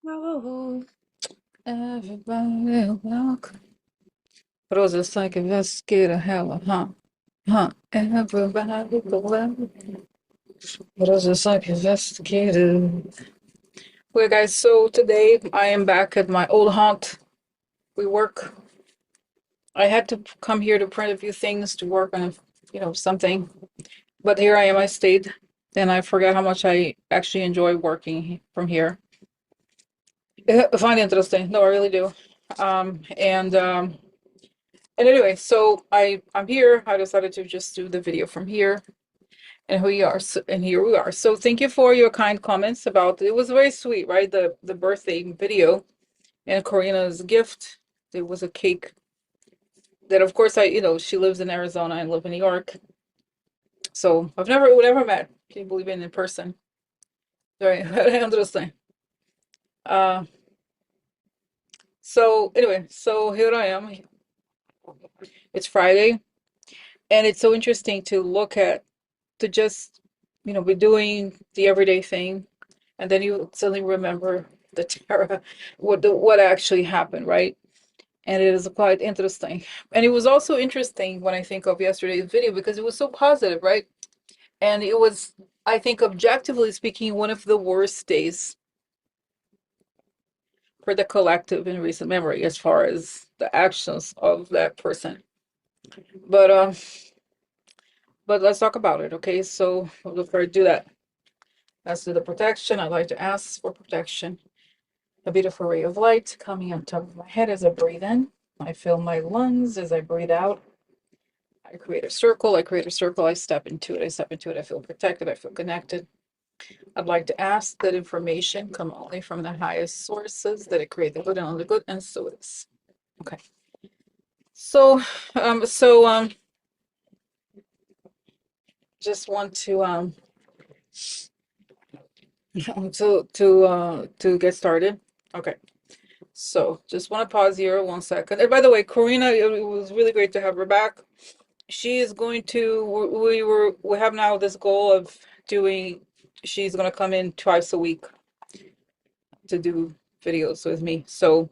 Oh, everybody welcome. Rosa like investigator, hella, huh? Everybody go well. Rosa like investigator. Okay, guys, so today I am back at my old haunt. We work. I had to come here to print a few things to work on, something. But here I am, I stayed, and I forgot how much I actually enjoy working from here. I find it interesting. No, I really do. And anyway, so I'm here. I decided to just do the video from here, and here we are. So thank you for your kind comments about it. Was very sweet, right? The birthday video and Corina's gift. It was a cake that, of course, she lives in Arizona and I live in New York. So we never met. Can you believe it, in person? Very very interesting. Uh, so anyway, so here I am. It's Friday, and it's so interesting to look at, to just, be doing the everyday thing, and then you suddenly remember the terror, what actually happened, right? And it is quite interesting. And it was also interesting when I think of yesterday's video because it was so positive, right? And it was, I think, objectively speaking, one of the worst days for the collective in recent memory as far as the actions of that person. But but let's talk about it, okay? So before I do that, as to the protection, I'd like to ask for protection. A beautiful ray of light coming on top of my head as I breathe in. I fill my lungs as I breathe out. I create a circle. I create a circle. I step into it. I step into it. I feel protected. I feel connected. I'd like to ask that information come only from the highest sources, that it create the good and only good, and so it is. Okay. So, um, so um, just want to get started. Okay. So just want to pause here 1 second. And by the way, Corina, it was really great to have her back. She is going to, we have now this goal of doing, she's going to come in twice a week to do videos with me. So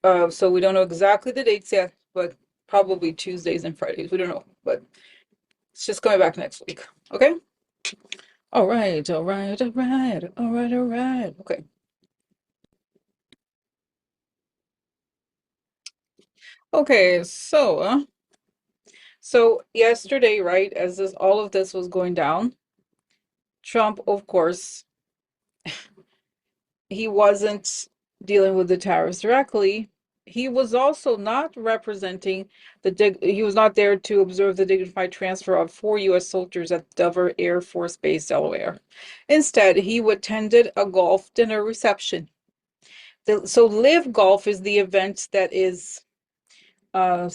we don't know exactly the dates yet, but probably Tuesdays and Fridays. We don't know, but it's just coming back next week. Okay? All right, all right, all right, all right, all right. Okay. Okay, so yesterday, right, as all of this was going down, Trump, of course, he wasn't dealing with the tariffs directly. He was also not representing he was not there to observe the dignified transfer of 4 U.S. soldiers at Dover Air Force Base, Delaware. Instead, he attended a golf dinner reception. So Live Golf is the event that is uh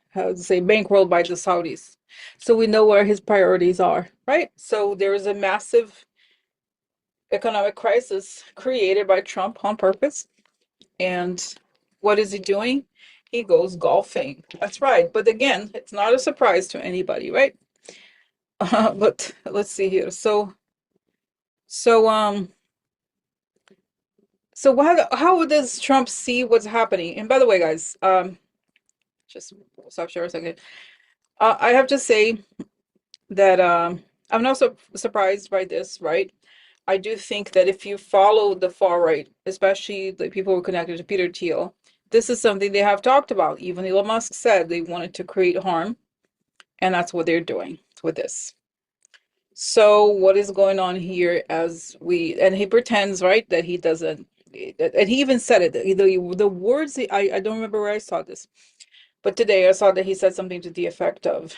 how to say, bankrolled by the Saudis. So we know where his priorities are, right? So there is a massive economic crisis created by Trump on purpose. And what is he doing? He goes golfing. That's right. But again, it's not a surprise to anybody, right? But let's see here. So um so how does Trump see what's happening? And by the way, guys, just stop sharing a second. I have to say that I'm not so surprised by this, right? I do think that if you follow the far right, especially the people who are connected to Peter Thiel, this is something they have talked about. Even Elon Musk said they wanted to create harm, and that's what they're doing with this. So what is going on here and he pretends, right, that he doesn't, and he even said it, the words, I don't remember where I saw this, but today I saw that he said something to the effect of,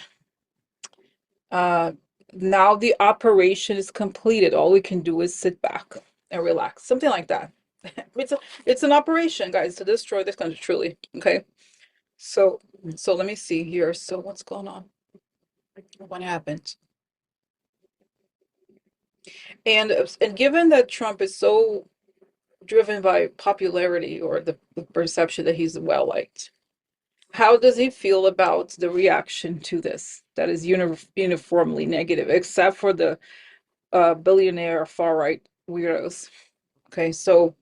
uh, now the operation is completed. All we can do is sit back and relax. Something like that. It's an operation, guys, to destroy this country, truly. Okay. So let me see here. So what's going on? What happened? And given that Trump is so driven by popularity or the perception that he's well liked, how does he feel about the reaction to this that is uniformly negative, except for the billionaire far right weirdos? Okay, so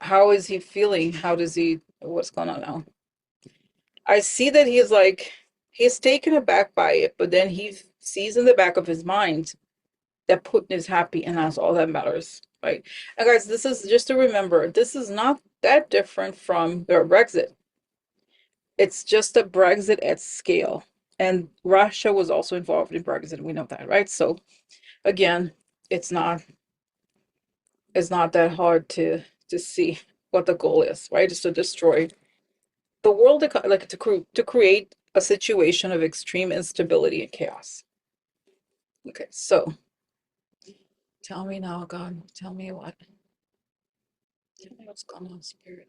how is he feeling? How does he, what's going on now? I see that he's like, he's taken aback by it, but then he sees in the back of his mind that Putin is happy, and that's all that matters, right? And guys, this is just to remember, this is not that different from the Brexit. It's just a Brexit at scale. And Russia was also involved in Brexit. We know that, right? So again, it's not it's not that hard to see what the goal is, right? Is to destroy the world, like to create a situation of extreme instability and chaos. Okay, so tell me now, God, tell me what? Tell me what's going on, Spirit.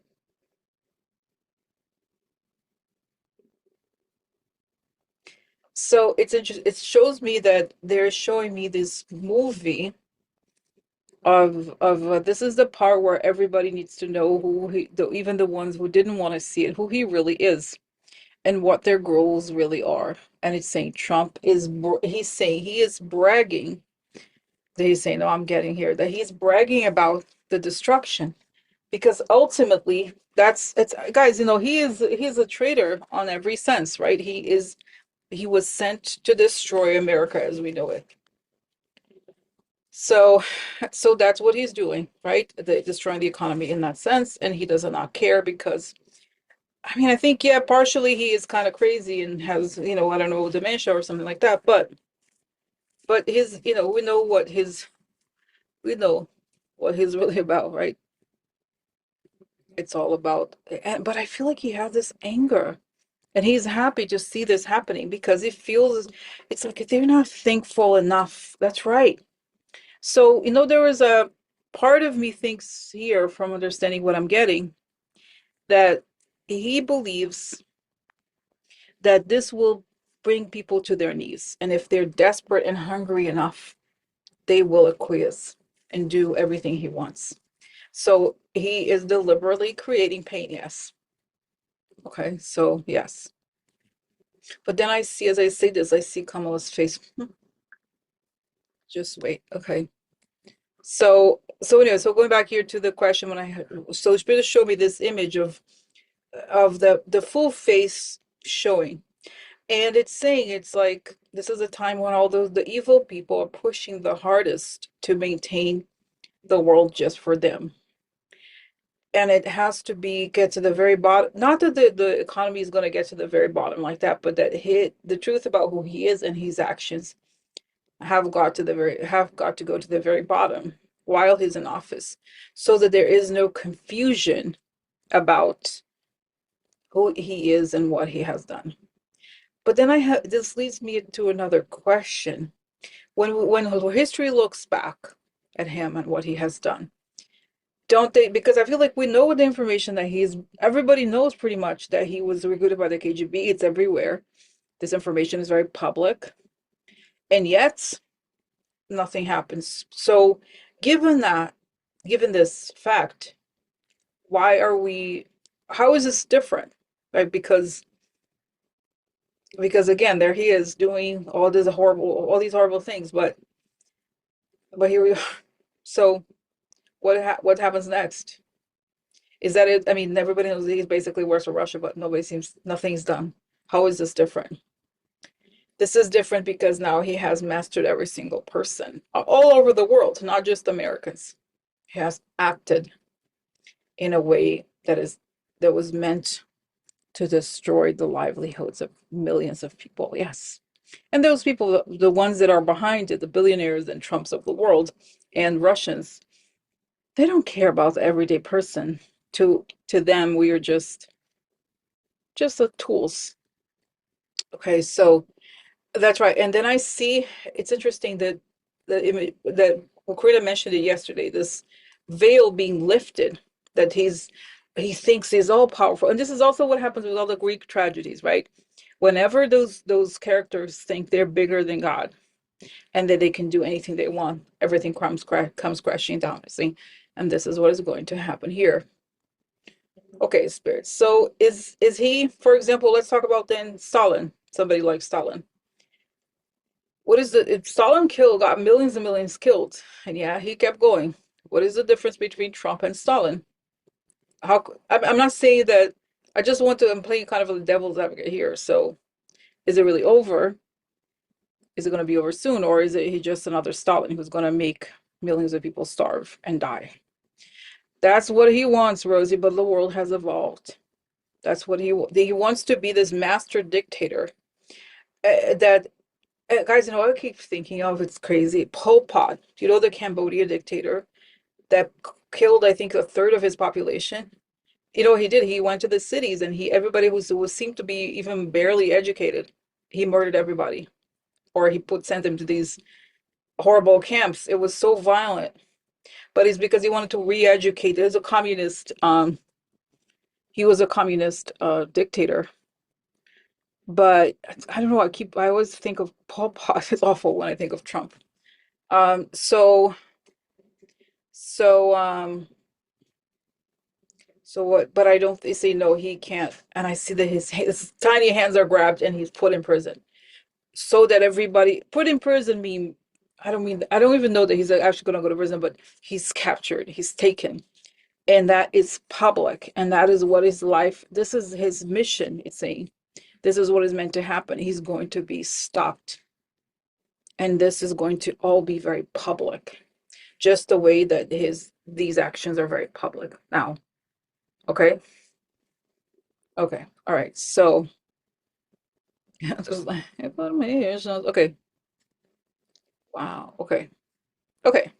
So it's interesting. It shows me that they're showing me this movie of this is the part where everybody needs to know who even the ones who didn't want to see it, who he really is and what their goals really are. And it's saying Trump is he's saying he is bragging that he's saying, no, I'm getting here, that he's bragging about the destruction because ultimately it's guys, he's a traitor on every sense, right? He was sent to destroy America as we know it. So, so that's what he's doing, right? Destroying the economy in that sense, and he does not care because, I mean, I think yeah, partially he is kind of crazy and has, I don't know, dementia or something like that. But his, we know what he's really about, right? It's all about, but I feel like he has this anger, and he's happy to see this happening because he feels it's like they're not thankful enough. That's right. So, there was a part of me thinks here from understanding what I'm getting that he believes that this will bring people to their knees. And if they're desperate and hungry enough, they will acquiesce and do everything he wants. So he is deliberately creating pain, yes. Okay, so yes. But then I see, as I say this, I see Kamala's face. Just wait. Okay. So anyway, so going back here to the question when I had, so Spirit showed me this image of the full face showing. And it's saying it's like this is a time when all the evil people are pushing the hardest to maintain the world just for them. And it has to be get to the very bottom. Not that the economy is going to get to the very bottom like that, but that the truth about who he is and his actions have got to go to the very bottom while he's in office, so that there is no confusion about who he is and what he has done. But then this leads me to another question. When history looks back at him and what he has done, don't they? Because I feel like we know the information that everybody knows pretty much that he was recruited by the KGB. It's everywhere. This information is very public, and yet nothing happens. So, given that, given this fact, why are we? How is this different? Right? Because again, there he is doing all these horrible things, but here we are. So what happens next? Is that it? I mean, everybody knows he's basically works for Russia, but nothing's done. How is this different? This is different because now he has mastered every single person all over the world, not just Americans. He has acted in a way that was meant to destroy the livelihoods of millions of people. Yes. And those people, the ones that are behind it, the billionaires and Trumps of the world and Russians, they don't care about the everyday person. To them, we are just the tools. Okay, so that's right. And then I see it's interesting that the image that Makrita mentioned it yesterday, this veil being lifted, that he thinks he's all powerful. And this is also what happens with all the Greek tragedies, right? Whenever those characters think they're bigger than God and that they can do anything they want, everything comes crashing down, see? And this is what is going to happen here. Okay, Spirit. So is he, for example, let's talk about then Stalin, somebody like Stalin. What is if Stalin got millions and millions killed, and yeah, he kept going. What is the difference between Trump and Stalin? I'm not saying that. I just want to. I'm playing kind of a devil's advocate here. So, is it really over? Is it going to be over soon, or is it he just another Stalin who's going to make millions of people starve and die? That's what he wants, Rosie. But the world has evolved. That's what he wants to be this master dictator. That guys, you know, I keep thinking of it's crazy. Pol Pot, you know, the Cambodia dictator that killed, I think, a third of his population. You know what he did? He went to the cities and he everybody who seemed to be even barely educated, he murdered everybody, or he put sent them to these horrible camps. It was so violent, but it's because he wanted to re-educate. There's a communist. He was a communist dictator, but I don't know. I always think of Pol Pot. It's awful when I think of Trump. Um, so so so what? But I don't. They say no, he can't. And I see that his tiny hands are grabbed and he's put in prison. So that everybody put in prison mean I don't even know that he's actually going to go to prison, but he's captured, he's taken, and that is public, and that is what his life. This is his mission. It's saying this is what is meant to happen. He's going to be stopped, and this is going to all be very public, just the way that his these actions are very public now. Okay, okay, all right. So just like okay, wow, okay, okay.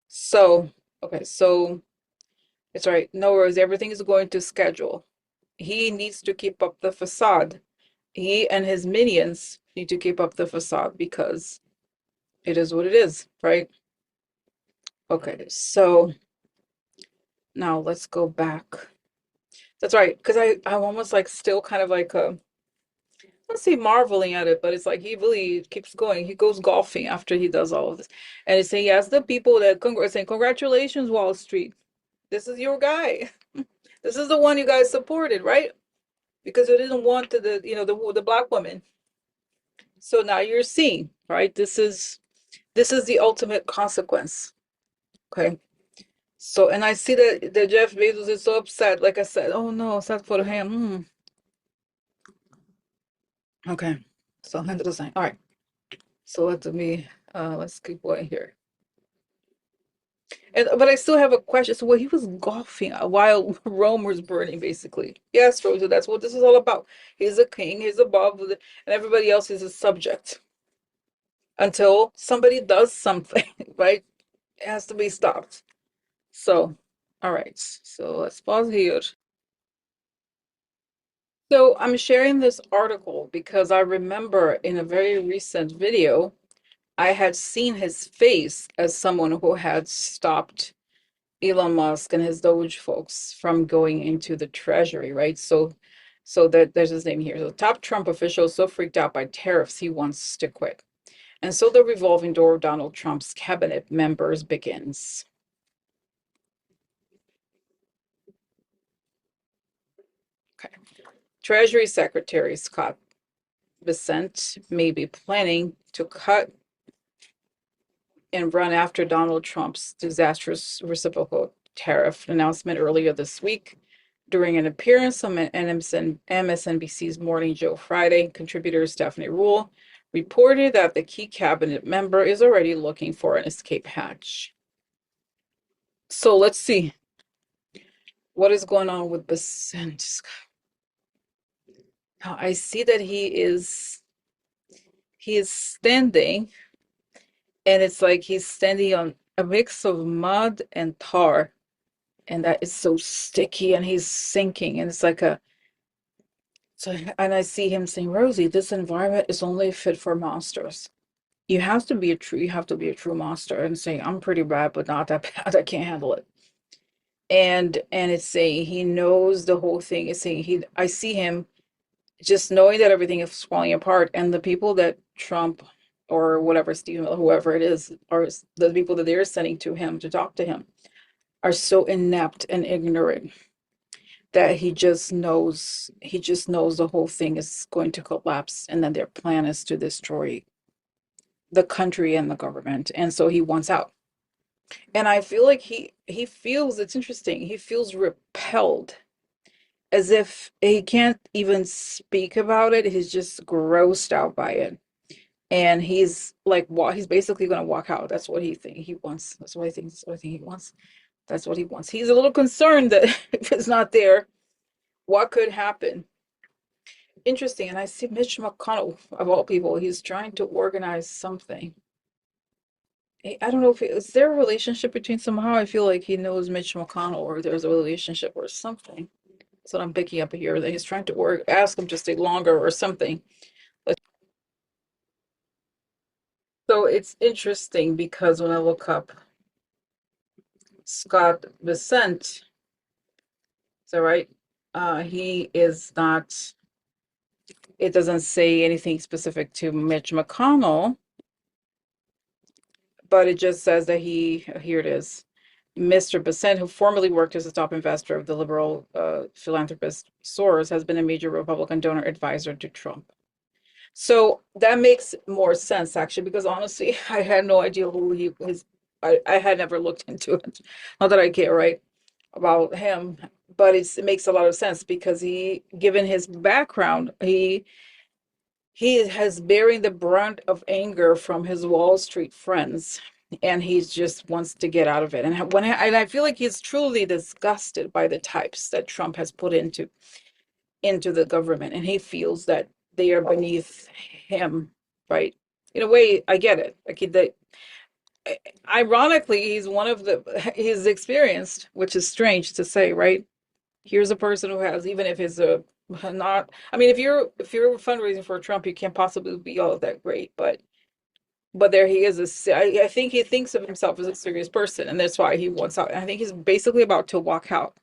So okay, so it's right. No worries. Everything is going to schedule. He needs to keep up the facade. He and his minions need to keep up the facade because it is what it is, right? Okay, so now let's go back. That's right, because I'm almost like still kind of like let's say marveling at it, but it's like he really keeps going. He goes golfing after he does all of this, and it's saying yes, the people that saying congratulations, Wall Street. This is your guy. This is the one you guys supported, right? Because you didn't want the you know the black woman. So now you're seeing, right? This is the ultimate consequence. Okay. So and I see that the Jeff Bezos is so upset. Like I said, oh no, sad for him. Okay. So 100%. All right. So let's keep going here. And but I still have a question. So he was golfing while Rome was burning, basically. Yes, Rosa, that's what this is all about. He's a king, he's above, and everybody else is a subject until somebody does something, right? It has to be stopped. So, all right. So let's pause here. So I'm sharing this article because I remember in a very recent video, I had seen his face as someone who had stopped Elon Musk and his Doge folks from going into the Treasury, right? So that there's his name here. So top Trump official so freaked out by tariffs he wants to quit. And so the revolving door of Donald Trump's cabinet members begins. Okay. Treasury Secretary Scott Bessent may be planning to cut and run after Donald Trump's disastrous reciprocal tariff announcement earlier this week. During an appearance on MSNBC's Morning Joe Friday, contributor Stephanie Rule reported that the key cabinet member is already looking for an escape hatch. So let's see what is going on with Bessent. Now I see that he is standing, and it's like he's standing on a mix of mud and tar, and that is so sticky, and he's sinking, and it's like a so and I see him saying, Rosie, this environment is only fit for monsters. You have to be a true monster and say, I'm pretty bad, but not that bad. I can't handle it. And it's saying he knows the whole thing. It's saying I see him just knowing that everything is falling apart, and the people that Trump or whatever, Stephen, whoever it is, are the people that they're sending to him to talk to him are so inept and ignorant that he just knows the whole thing is going to collapse, and then their plan is to destroy the country and the government, and so he wants out. And I feel like he feels, it's interesting, he feels repelled, as if he can't even speak about it. He's just grossed out by it. And he's like, he's basically going to walk out. That's what he wants. That's what I think. That's what I think he wants. That's what he wants. He's a little concerned that if it's not there, what could happen? Interesting. And I see Mitch McConnell, of all people, he's trying to organize something. I don't know if is there a relationship between, somehow I feel like he knows Mitch McConnell, or there's a relationship or something. That's what I'm picking up here, that he's trying to ask him to stay longer or something. So it's interesting because when I look up Scott Bessent, is that right? He is not, it doesn't say anything specific to Mitch McConnell, but it just says that here it is. Mr. Bessent, who formerly worked as a top investor of the liberal philanthropist Soros, has been a major Republican donor advisor to Trump. So that makes more sense, actually, because honestly, I had no idea who he was. I had never looked into it. Not that I care, right, about him, but it makes a lot of sense because given his background, he has bearing the brunt of anger from his Wall Street friends, and he just wants to get out of it. And I feel like he's truly disgusted by the types that Trump has put into the government, and he feels that they are beneath him, right? In a way, I get it. Like ironically, he's experienced, which is strange to say, right? Here's a person who has, even if it's a not, I mean, if you're fundraising for Trump, you can't possibly be all that great, but there he is. I think he thinks of himself as a serious person, and that's why he wants out. And I think he's basically about to walk out,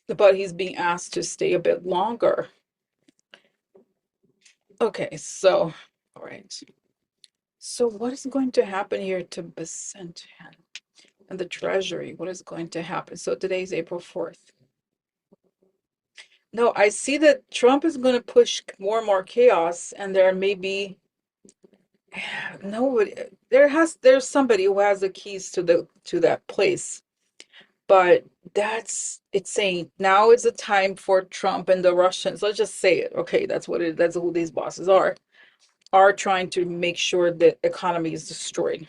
but he's being asked to stay a bit longer. Okay, so, all right. So what is going to happen here to Bessent and the Treasury? What is going to happen? So today's April 4th. No, I see that Trump is going to push more and more chaos, and there may be nobody. There's somebody who has the keys to that place, but it's saying now is the time for Trump and the Russians. Let's just say it. Okay, that's who these bosses are trying to make sure that economy is destroyed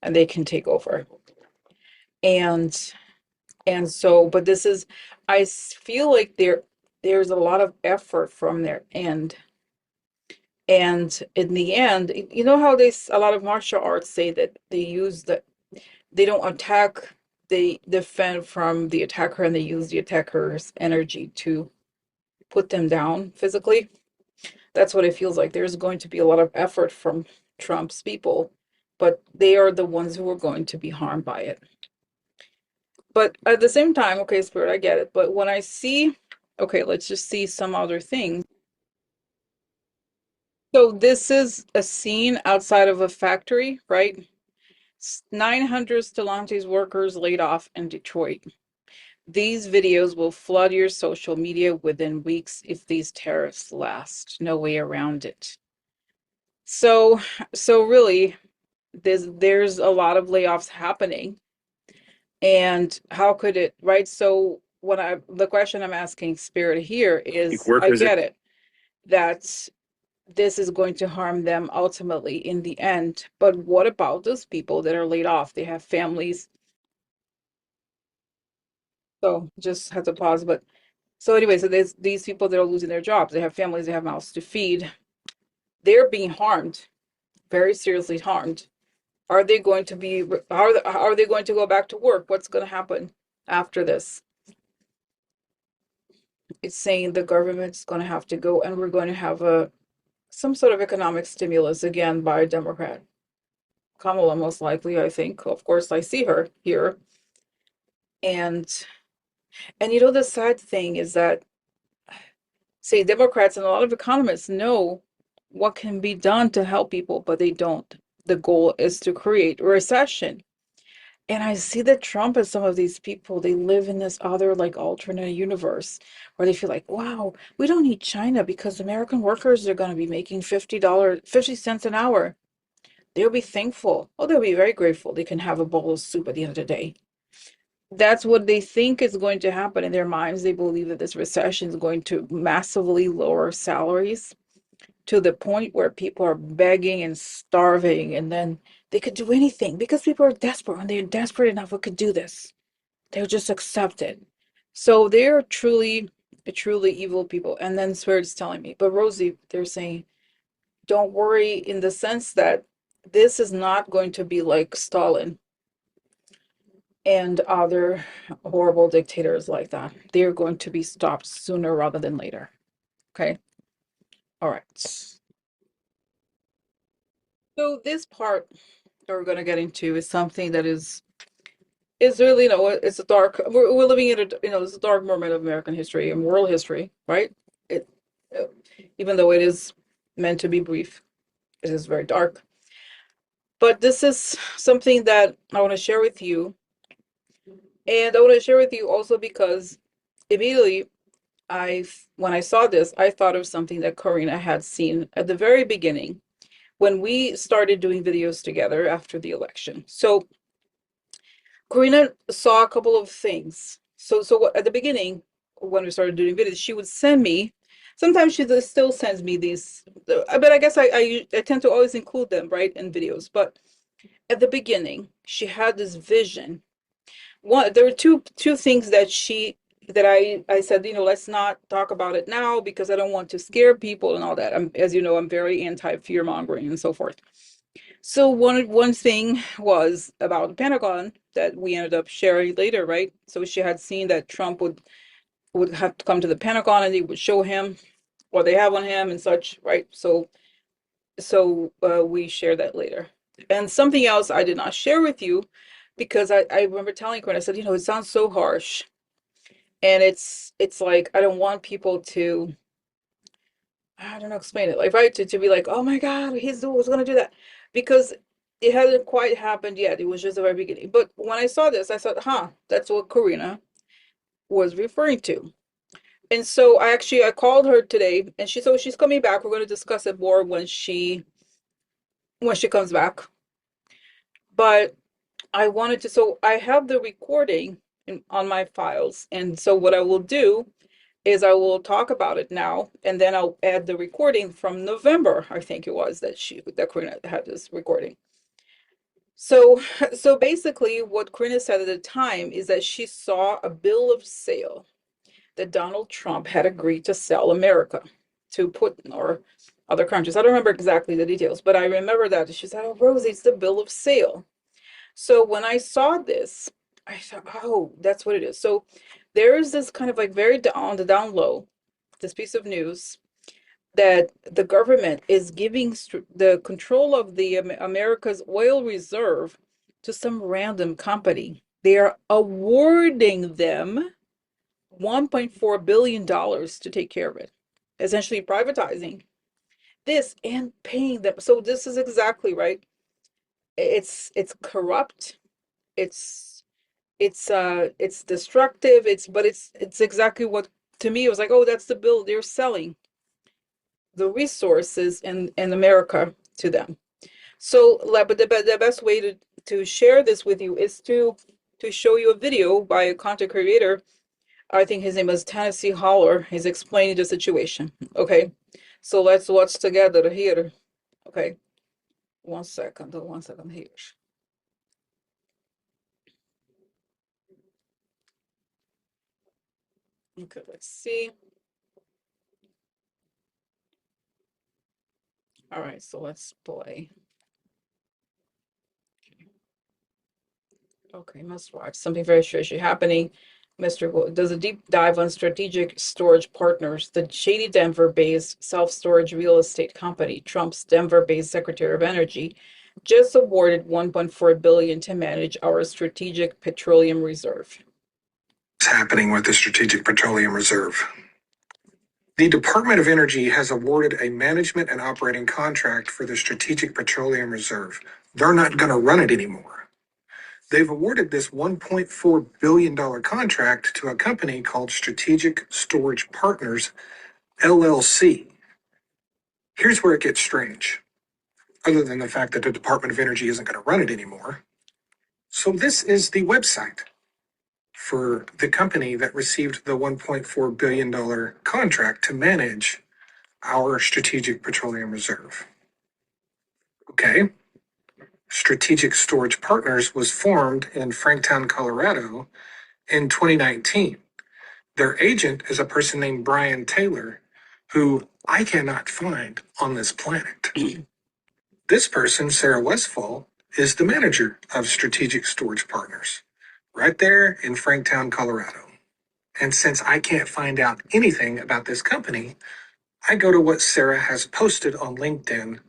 and they can take over. And so, but this is, feel like there's a lot of effort from their end. And in the end, you know how a lot of martial arts say that they don't attack, they defend from the attacker, and they use the attacker's energy to put them down physically. That's what it feels like. There's going to be a lot of effort from Trump's people, but they are the ones who are going to be harmed by it. But at the same time, okay, Spirit, I get it. But when I see, okay, let's just see some other things. So this is a scene outside of a factory, right? 900 Stellantis workers laid off in Detroit. These videos will flood your social media within weeks if these tariffs last. No way around it. So, so really, there's a lot of layoffs happening. And how could it, right? So the question I'm asking Spirit here is, I get it, that this is going to harm them ultimately in the end. But what about those people that are laid off? They have families. So just had to pause. But so anyway, so there's these people that are losing their jobs. They have families, they have mouths to feed. They're being harmed, very seriously harmed. Are they going to be, are they going to go back to work? What's going to happen after this? It's saying the government's going to have to go, and we're going to have some sort of economic stimulus again by a Democrat. Kamala, most likely, I think. Of course, I see her here. And the sad thing is that, say, Democrats and a lot of economists know what can be done to help people, but they don't. The goal is to create a recession. And I see that Trump and some of these people, they live in this other like alternate universe where they feel like, wow, we don't need China because American workers are going to be making $50, 50 cents an hour. They'll be thankful. Oh, they'll be very grateful. They can have a bowl of soup at the end of the day. That's what they think is going to happen in their minds. They believe that this recession is going to massively lower salaries to the point where people are begging and starving, and then they could do anything because people are desperate. When they're desperate enough, we could do this. They'll just accept it. So they're truly evil people. And then Spirit's telling me, but Rosie, they're saying, don't worry in the sense that this is not going to be like Stalin and other horrible dictators like that. They're going to be stopped sooner rather than later. Okay. All right. So this part that we're going to get into is something that is really, it's a dark, we're living in it's a dark moment of American history and world history, right? It, uh, even though it is meant to be brief, it is very dark. But this is something that I want to share with you. And I want to share with you also because immediately when I saw this, I thought of something that Karina had seen at the very beginning when we started doing videos together after the election. So Karina saw a couple of things. So at the beginning, when we started doing videos, she would send me. Sometimes she still sends me these, but I guess I tend to always include them, right, in videos. But at the beginning, she had this vision. There were two things that I said, let's not talk about it now because I don't want to scare people and all that. As you know, I'm very anti fear mongering and so forth. So one thing was about the Pentagon that we ended up sharing later, right? So she had seen that Trump would have to come to the Pentagon and they would show him what they have on him and such, right? So we share that later. And something else I did not share with you because I remember telling her, I said, it sounds so harsh. And it's like I don't want people to, I don't know, explain it. Like, right, to be like, oh my God, he's was gonna do that. Because it hadn't quite happened yet. It was just the very beginning. But when I saw this, I thought, that's what Karina was referring to. And so I called her today and she's coming back. We're going to discuss it more when she comes back. But so I have the recording on my files. And so what I will do is I will talk about it now, and then I'll add the recording from November, I think it was, that Karina had this recording. So so basically what Karina said at the time is that she saw a bill of sale that Donald Trump had agreed to sell America to Putin or other countries. I don't remember exactly the details, but I remember that she said, "Oh, Rosie, it's the bill of sale." So when I saw this, I thought, "Oh, that's what it is." So there is this kind of like very on the down low, this piece of news that the government is giving the control of the America's oil reserve to some random company. They are awarding them $1.4 billion to take care of it, essentially privatizing this and paying them. So this is exactly right. It's corrupt. It's it's destructive. It's exactly what, to me, it was like, oh, that's the bill. They're selling the resources in America to them. So, but the best way to share this with you is to show you a video by a content creator. I think his name is Tennessee Holler. He's explaining the situation. Okay, so let's watch together here. Okay, 1 second. 1 second here. Okay, let's see. All right, so let's play. Okay, must watch. Something very fishy happening. Mr. Does a deep dive on strategic storage partners. The Shady Denver-based self-storage real estate company, Trump's Denver-based Secretary of Energy, just awarded $1.4 billion to manage our strategic petroleum reserve. What's happening with the Strategic Petroleum Reserve? The Department of Energy has awarded a management and operating contract for the Strategic Petroleum Reserve. They're not going to run it anymore. They've awarded this $1.4 billion contract to a company called Strategic Storage Partners, LLC. Here's where it gets strange. other than the fact that the Department of Energy isn't going to run it anymore. So this is the website for the company that received the $1.4 billion contract to manage our Strategic Petroleum Reserve. Okay. Strategic Storage Partners was formed in Franktown, Colorado in 2019. Their agent is a person named Brian Taylor, who I cannot find on this planet. This person, Sarah Westfall, is the manager of Strategic Storage Partners, right there in Franktown, Colorado. And since I can't find out anything about this company, I go to what Sarah has posted on LinkedIn,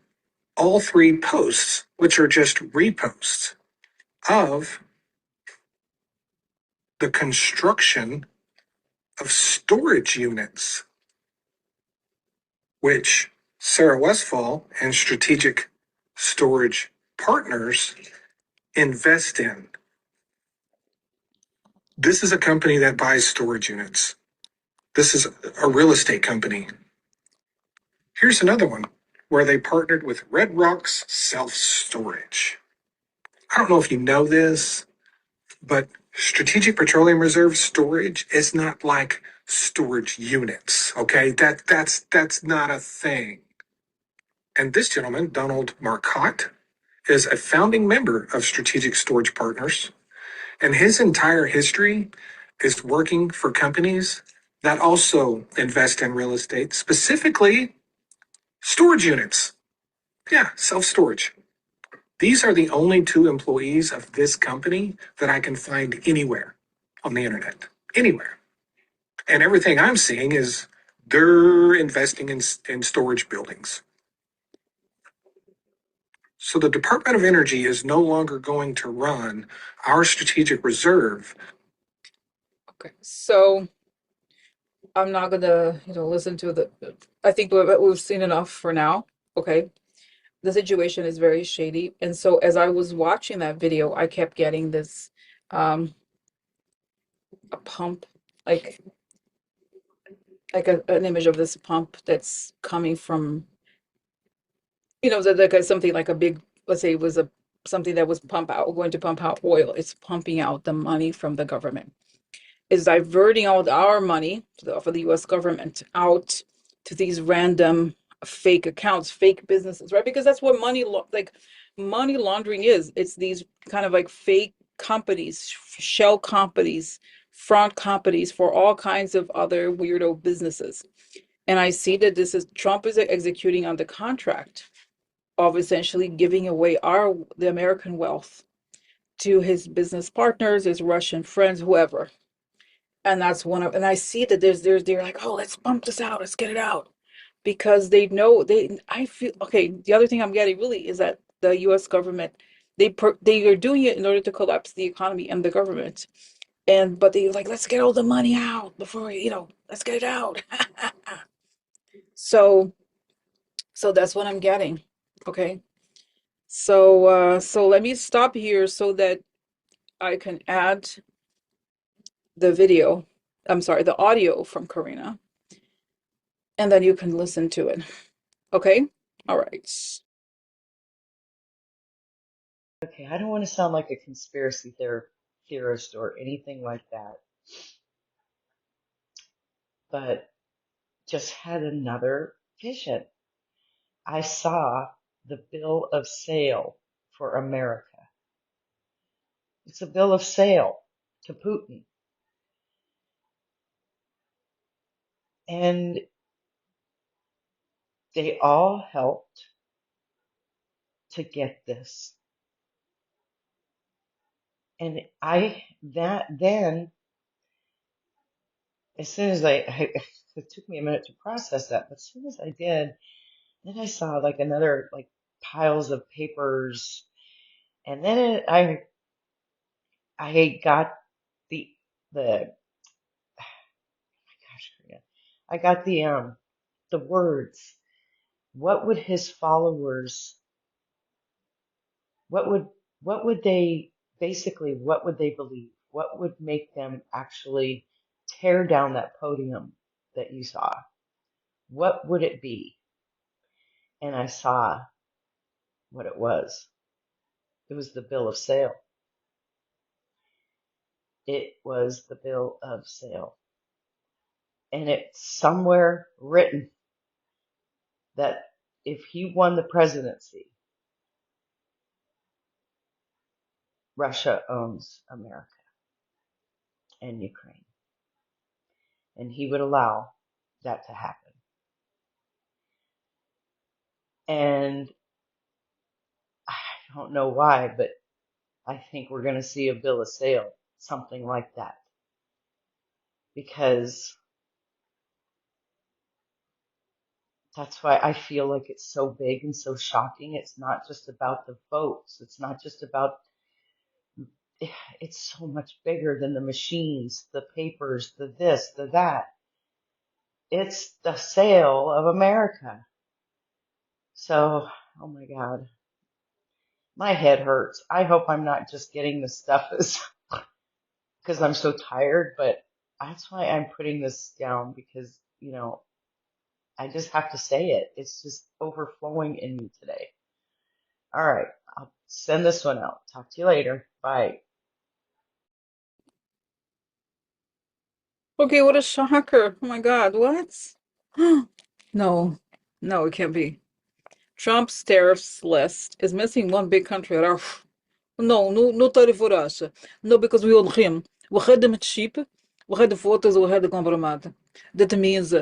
all three posts, which are just reposts of the construction of storage units, which Sarah Westfall and Strategic Storage Partners invest in. This is a company that buys storage units. This is a real estate company. Here's another one where they partnered with Red Rocks Self Storage. I don't know if you know this, but Strategic Petroleum Reserve storage is not like storage units. Okay, that's not a thing. And this gentleman, Donald Marcotte, is a founding member of Strategic Storage Partners, and his entire history is working for companies that also invest in real estate, specifically storage units. Yeah, self storage. These are the only two employees of this company that I can find anywhere on the internet. Anywhere. And everything I'm seeing is they're investing in storage buildings. So the Department of Energy is no longer going to run our strategic reserve. Okay, so I'm not gonna, listen to the. I think we've seen enough for now. Okay, the situation is very shady, and so as I was watching that video, I kept getting this, a pump, like an image of this pump that's coming from, like something like a big, let's say it was a something that was going to pump out oil. It's pumping out the money from the government. Is diverting all our money for the US government out to these random fake accounts, fake businesses, right? Because that's what money laundering is. It's these kind of like fake companies, shell companies, front companies for all kinds of other weirdo businesses. And I see that this is Trump is executing on the contract of essentially giving away the American wealth to his business partners, his Russian friends, whoever. And that's and I see that they're like, oh, let's pump this out, let's get it out. Because they know I feel okay. The other thing I'm getting really is that the US government, they are doing it in order to collapse the economy and the government. But they like, let's get all the money out before, let's get it out. So that's what I'm getting. Okay. So let me stop here so that I can add the video. I'm sorry, the audio from Karina, and then you can listen to it. Okay? All right. Okay, I don't want to sound like a conspiracy theorist or anything like that, but just had another vision. I saw the bill of sale for America. It's a bill of sale to Putin. And they all helped to get this. And then, as soon as it took me a minute to process that, but as soon as I did, then I saw like another, like piles of papers. And then I got the, gosh, I got the words. What would his followers, what would, what would they, basically, what would they believe? What would make them actually tear down that podium that you saw? What would it be? And I saw what it was. It was the bill of sale. It was the bill of sale. And it's somewhere written that if he won the presidency, Russia owns America and Ukraine. And he would allow that to happen. And I don't know why, but I think we're going to see a bill of sale, something like that. Because that's why I feel like it's so big and so shocking. It's not just about the votes. It's not just about, it's so much bigger than the machines, the papers, the this, the that. It's the sale of America. So, oh my God, my head hurts. I hope I'm not just getting this stuff because I'm so tired, but that's why I'm putting this down because, I just have to say it. It's just overflowing in me today. All right, I'll send this one out. Talk to you later. Bye. Okay, what a shocker. Oh my God, what? No, no, it can't be. Trump's tariffs list is missing one big country. No, no, no tariff for Russia. No, because we own him. We had them cheap. We had the photos. We had the compromise. That means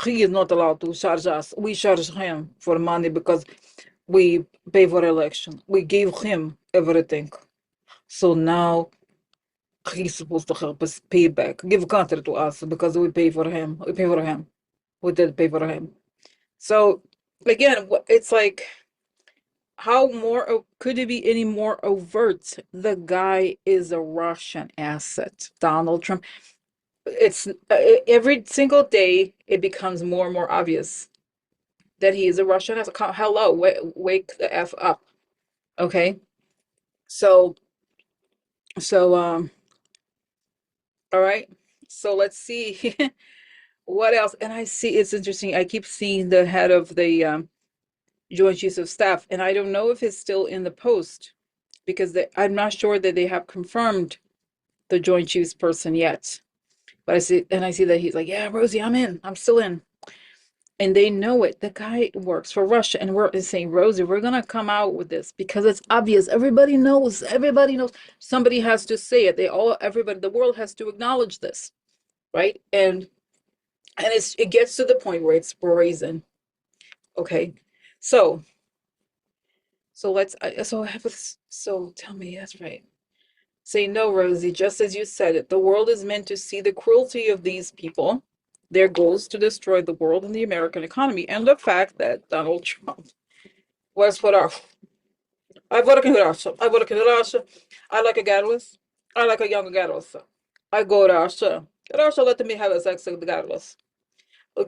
he is not allowed to charge us. We charge him for money because we pay for election. We gave him everything. So now he's supposed to help us pay back, give country to us because we pay for him. We pay for him. We did pay for him. So again, it's like, how more could it be any more overt? The guy is a Russian asset. Donald Trump. It's every single day it becomes more and more obvious that he is a Russian asset. Hello, wake the f up. Okay, so so all right. So let's see what else. And I see it's interesting. I keep seeing the head of the Joint Chiefs of Staff, and I don't know if it's still in the post because I'm not sure that they have confirmed the Joint Chiefs person yet. But I see that he's like, yeah, Rosie, I'm in. I'm still in. And they know it. The guy works for Russia, and we're saying, Rosie, we're gonna come out with this because it's obvious. Everybody knows. Everybody knows. Somebody has to say it. Everybody, the world has to acknowledge this, right? And it gets to the point where it's brazen. Okay, so so I have this. So tell me, that's right. Say no, Rosie, just as you said it, the world is meant to see the cruelty of these people. Their goal is to destroy the world and the American economy, and the fact that Donald Trump was for our. I work in Russia. I work in Russia. I like a girls. I like a young girls. I go to Russia. Russia let me have a sex with the girls.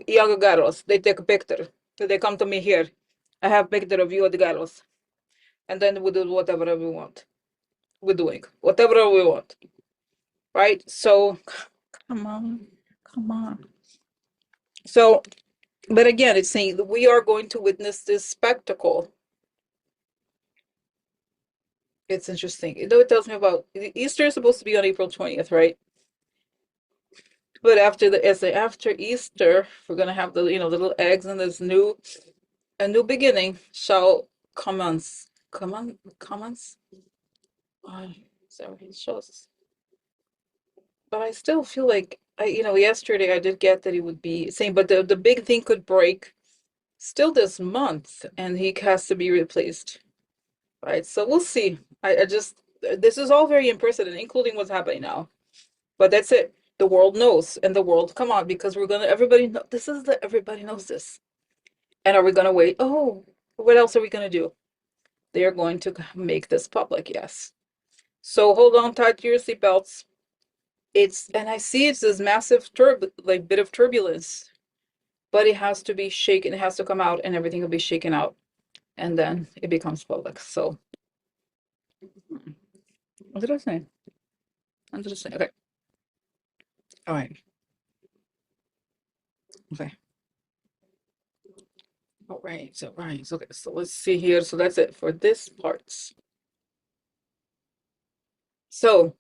Young girls. They take a picture. They come to me here. I have picture of you and the girls, and then we do whatever we want. We're doing whatever we want, right? So, come on, come on. So, but again, it's saying that we are going to witness this spectacle. It's interesting. It tells me about Easter is supposed to be on April 20th, right? But after Easter, we're gonna have the little eggs and this a new beginning shall commence. Commence. Sorry, it shows. But I still feel like yesterday I did get that he would be saying, but the big thing could break still this month, and he has to be replaced, right? So we'll see. I just this is all very unprecedented, including what's happening now. But that's it. The world knows, and the world, come on, because everybody know this is the everybody knows this. And are we gonna wait? Oh, what else are we gonna do? They are going to make this public, yes. So hold on tight to your seatbelts. And I see it's this massive bit of turbulence, but it has to be shaken. It has to come out, and everything will be shaken out, and then it becomes public. So, what did I say? What did I say? Okay, all right, okay. All right, so okay, so let's see here. So that's it for this part. So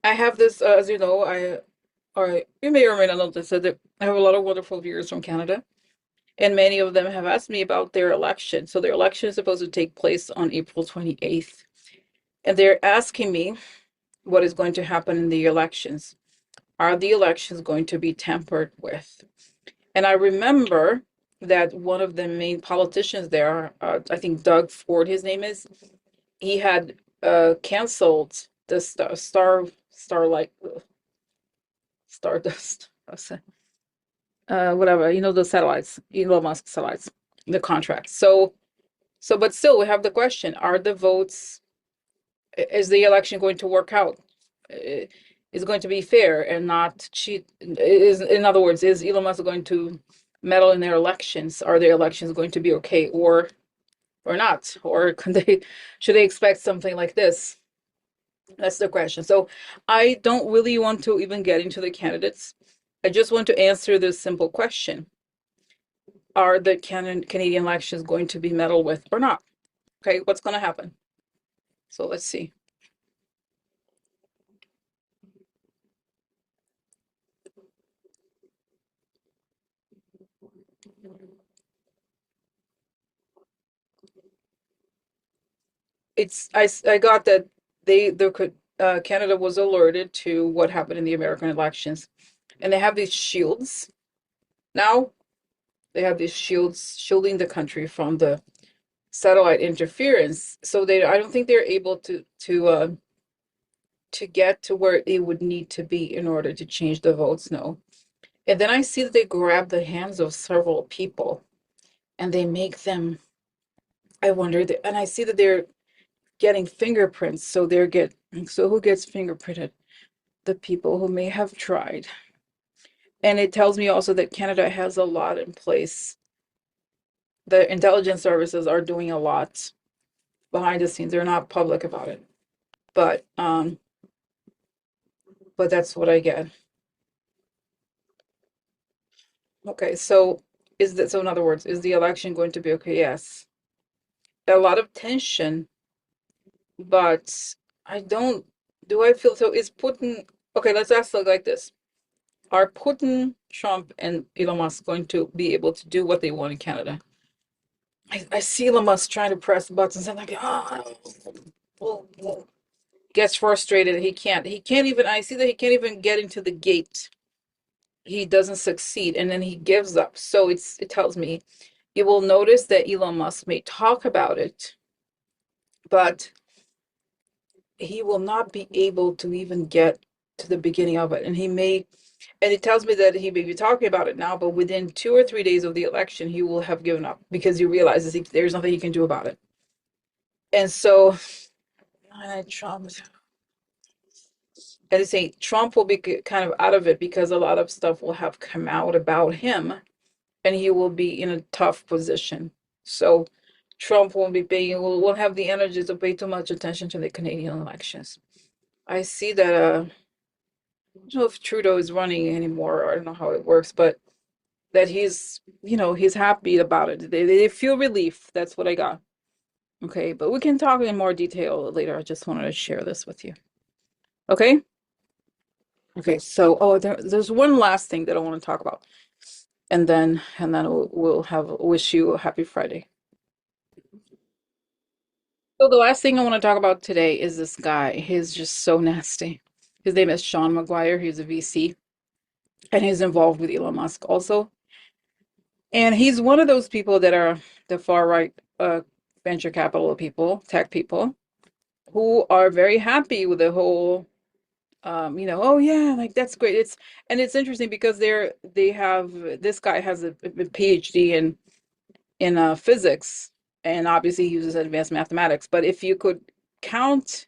I have this, as you know, or you may or may not know this, that I have a lot of wonderful viewers from Canada, and many of them have asked me about their election. So their election is supposed to take place on April 28th, and they're asking me what is going to happen in the elections. Are the elections going to be tampered with? And I remember that one of the main politicians there, I think Doug Ford, his name is, he had canceled the Starlight, Stardust, whatever, the satellites, Elon Musk satellites, the contract. But still, we have the question: Are the votes? Is the election going to work out? Is going to be fair and not cheat? Is, in other words, is Elon Musk going to meddle in their elections? Are their elections going to be okay, or not? Or should they expect something like this? That's the question. So I don't really want to even get into the candidates. I just want to answer this simple question. Are the Canadian elections going to be meddled with or not? Okay, what's going to happen? So let's see. I got that there could Canada was alerted to what happened in the American elections, and they have these shields now. They have these shields shielding the country from the satellite interference. So I don't think they're able to get to where it would need to be in order to change the votes. No. And then I see that they grab the hands of several people and they make them, I wonder, and I see that they're getting fingerprints. So who gets fingerprinted? The people who may have tried. And it tells me also that Canada has a lot in place. The intelligence services are doing a lot behind the scenes. They're not public about it. But that's what I get. Okay, so so in other words, is the election going to be okay? Yes. A lot of tension, but I don't do I feel so is Putin okay, let's ask like this. Are Putin, Trump, and Elon Musk going to be able to do what they want in Canada? I see Elon Musk trying to press buttons and like, gets frustrated. He can't even, I see that he can't even get into the gate. He doesn't succeed and then he gives up. So it tells me you will notice that Elon Musk may talk about it, but he will not be able to even get to the beginning of it. And it tells me that he may be talking about it now, but within 2 or 3 days of the election, he will have given up because he realizes there's nothing he can do about it. And so, Trump, and I say Trump will be kind of out of it because a lot of stuff will have come out about him and he will be in a tough position. So Trump won't be paying, will have the energy to pay too much attention to the Canadian elections. I see that, I don't know if Trudeau is running anymore, or I don't know how it works, but that he's happy about it. They feel relief. That's what I got. Okay, but we can talk in more detail later. I just wanted to share this with you. Okay? Okay, so there's one last thing that I want to talk about. And then we'll have wish you a happy Friday. So the last thing I want to talk about today is this guy. He's just so nasty. His name is Sean McGuire. He's a VC and he's involved with Elon Musk also. And he's one of those people that are the far right venture capital people, tech people, who are very happy with the whole oh yeah, like that's great. It's interesting because they have this guy has a PhD in physics and obviously he uses advanced mathematics. But if you could count,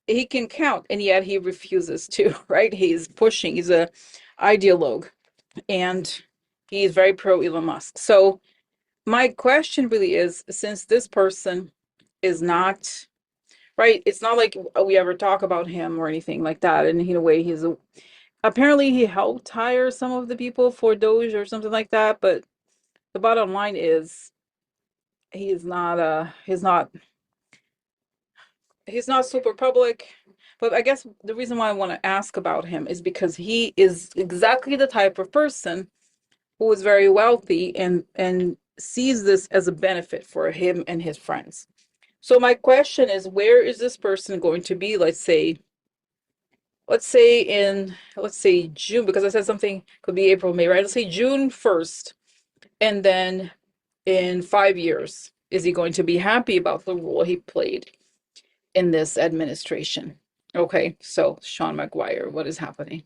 he can count, and yet he refuses to, right? He's pushing, he's a ideologue, and he's very pro Elon Musk. So my question really is, since this person is not right, it's not like we ever talk about him or anything like that. And in a way, apparently he helped hire some of the people for Doge or something like that. But the bottom line is he's not super public. But I guess the reason why I want to ask about him is because he is exactly the type of person who is very wealthy and sees this as a benefit for him and his friends. So my question is, where is this person going to be, let's say June, because I said something could be April, May, right? Let's say June 1st, and then in 5 years, is he going to be happy about the role he played in this administration? Okay, so Sean McGuire, what is happening?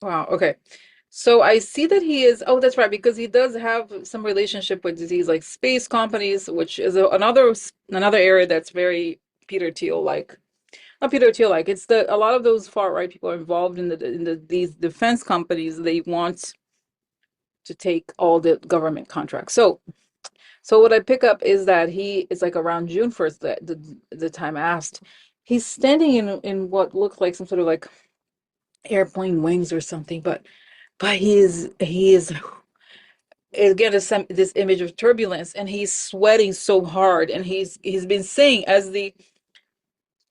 Wow, okay. So I see that he is, oh, that's right, because he does have some relationship with these like space companies, which is another area that's very Peter Thiel like. Not Peter Thiel like. It's a lot of those far right people are involved in these defense companies. They want to take all the government contracts. So what I pick up is that he is like around June 1st, the time asked, he's standing in what looks like some sort of like airplane wings or something, but he is again this image of turbulence, and he's sweating so hard, and he's been saying as the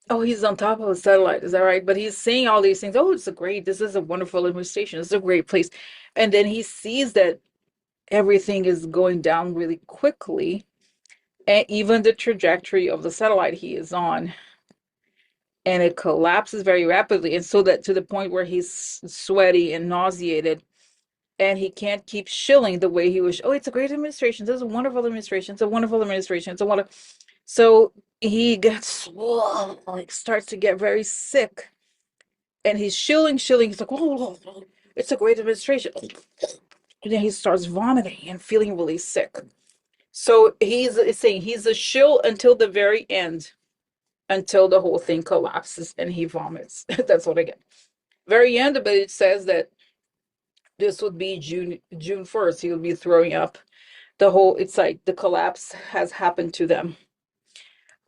oh, he's on top of a satellite, is that right? But he's saying all these things. Oh, this is a wonderful administration, it's a great place. And then he sees that everything is going down really quickly, and even the trajectory of the satellite he is on, and it collapses very rapidly, and so that to the point where he's sweaty and nauseated, and he can't keep shilling the way he was. Oh, it's a great administration. This is a wonderful administration. It's a wonderful administration. It's a wonderful. So he gets like starts to get very sick, and he's shilling. He's like, oh, it's a great administration. And then he starts vomiting and feeling really sick. So he's saying he's a shill until the very end, until the whole thing collapses and he vomits. That's what I get. Very end, but it says that this would be June 1st. He would be throwing up. It's like the collapse has happened to them.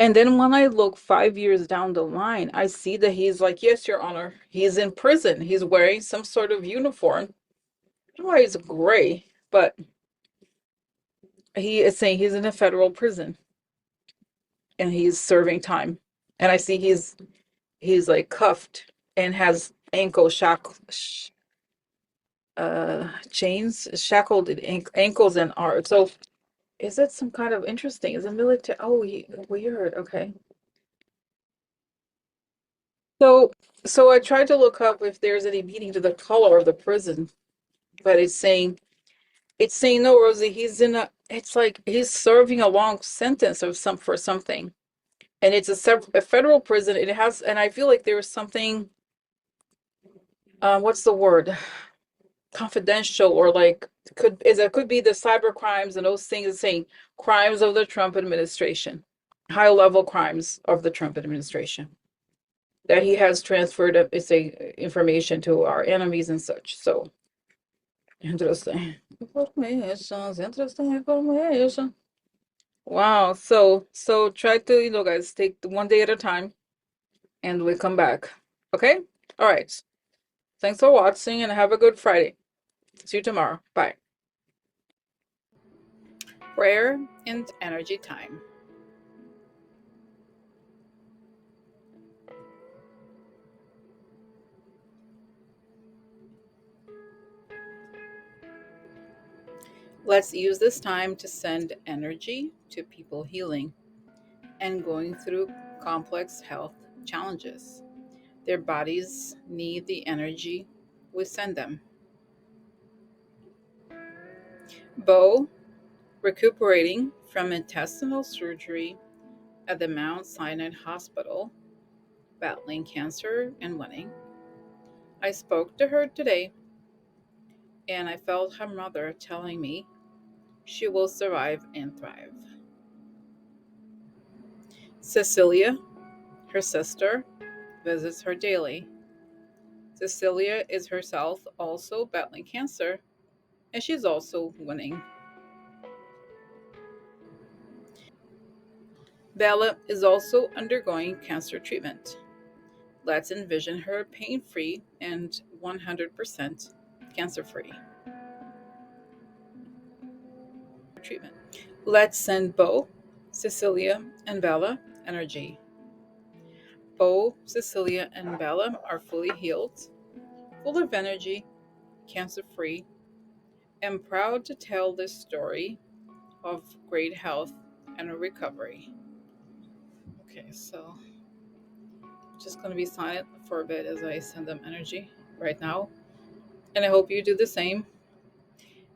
And then when I look 5 years down the line, I see that he's like, yes, Your Honor, he's in prison. He's wearing some sort of uniform. I don't know why it's gray, but he is saying he's in a federal prison and he's serving time. And I see he's like cuffed and has ankle chains shackled ankles and arms. So is it some kind of interesting? Is it military? Oh, weird. Okay. So so I tried to look up if there's any meaning to the color of the prison, but it's saying no, Rosie. He's in a. It's like he's serving a long sentence of for something, and it's a federal prison. It has, and I feel like there's something. What's the word? Confidential, or like could be the cyber crimes and those things, saying crimes of the Trump administration, high level crimes of the Trump administration that he has transferred information to our enemies and such. So interesting information. Wow. So try to, guys, take one day at a time, and we come back. Okay. All right. Thanks for watching, and have a good Friday. See you tomorrow. Bye. Prayer and energy time. Let's use this time to send energy to people healing and going through complex health challenges. Their bodies need the energy we send them. Bo, recuperating from intestinal surgery at the Mount Sinai Hospital, battling cancer and winning. I spoke to her today, and I felt her mother telling me she will survive and thrive. Cecilia, her sister, visits her daily. Cecilia is herself also battling cancer, and she's also winning. Bella is also undergoing cancer treatment. Let's envision her pain free and 100% cancer free treatment. Let's send Bo, Cecilia, and Bella energy. Bo, Cecilia, and Bella are fully healed, full of energy, cancer free, and proud to tell this story of great health and recovery. Okay, so just going to be silent for a bit as I send them energy right now. And I hope you do the same.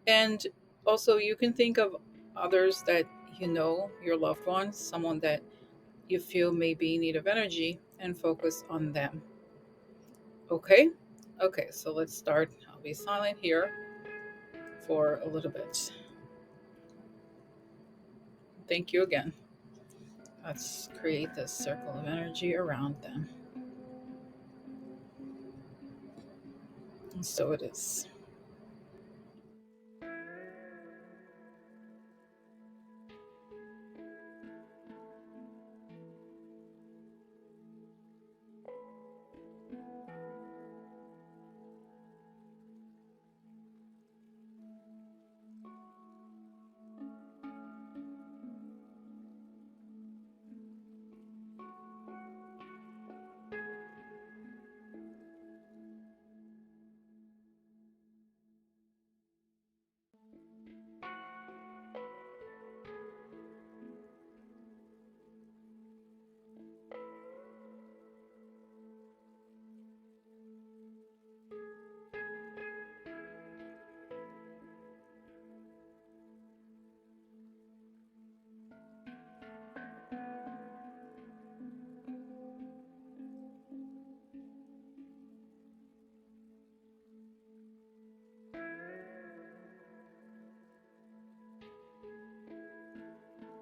And also, you can think of others that you know, your loved ones, someone that you feel may be in need of energy, and focus on them. Okay? Okay, so let's start. I'll be silent here for a little bit. Thank you again. Let's create this circle of energy around them. And so it is.